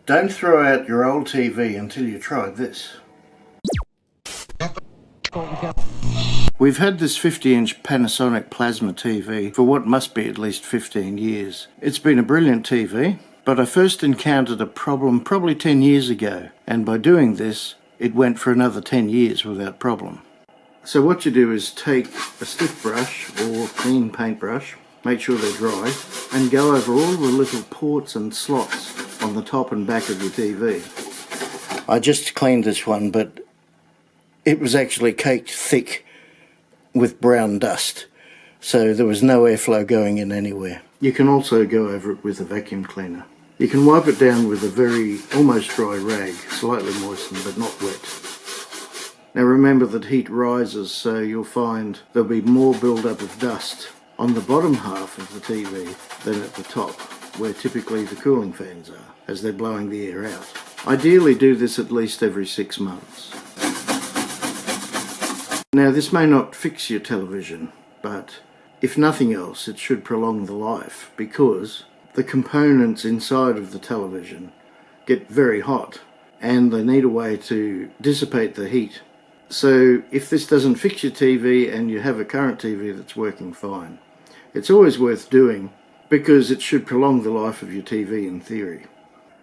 Don't throw out your old TV until you try this. We've had this 50-inch Panasonic Plasma TV for what must be at least 15 years. It's been a brilliant TV, but I first encountered a problem probably 10 years ago, and by doing this, it went for another 10 years without problem. So what you do is take a stiff brush or clean paintbrush, make sure they're dry, and go over all the little ports and slots on the top and back of your TV. I just cleaned this one, but it was actually caked thick with brown dust, so there was no airflow going in anywhere. You can also go over it with a vacuum cleaner. You can wipe it down with a very almost dry rag, slightly moistened but not wet. Now remember that heat rises, so you'll find there'll be more build-up of dust on the bottom half of the TV than at the top, where typically the cooling fans are, as they're blowing the air out. Ideally do this at least every 6 months. Now this may not fix your television, but if nothing else it should prolong the life, because the components inside of the television get very hot and they need a way to dissipate the heat. So if this doesn't fix your TV and you have a current TV that's working fine, it's always worth doing, because it should prolong the life of your TV in theory.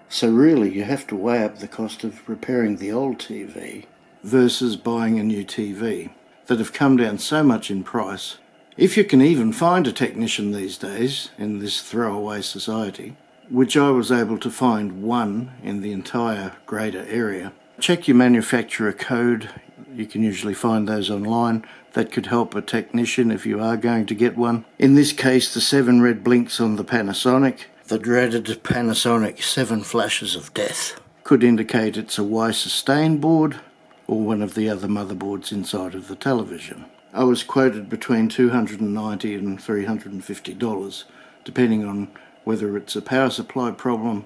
So really you have to weigh up the cost of repairing the old TV versus buying a new TV that have come down so much in price. If you can even find a technician these days in this throwaway society, which I was able to find one in the entire greater area, check your manufacturer code. You can usually find those online. That could help a technician if you are going to get one. In this case, the 7 red blinks on the Panasonic, the dreaded Panasonic 7 flashes of death, could indicate it's a Y sustain board or one of the other motherboards inside of the television. I was quoted between $290 and $350, depending on whether it's a power supply problem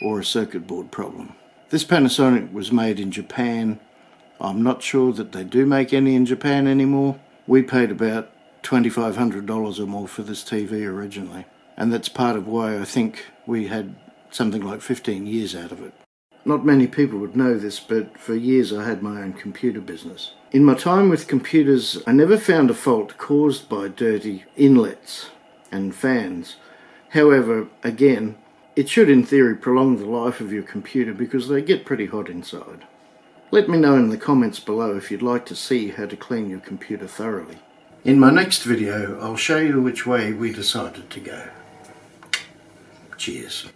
or a circuit board problem. This Panasonic was made in Japan. I'm not sure that they do make any in Japan anymore. We paid about $2,500 or more for this TV originally, and that's part of why I think we had something like 15 years out of it. Not many people would know this, but for years I had my own computer business. In my time with computers, I never found a fault caused by dirty inlets and fans. However, again, it should in theory prolong the life of your computer because they get pretty hot inside. Let me know in the comments below if you'd like to see how to clean your computer thoroughly. In my next video, I'll show you which way we decided to go. Cheers.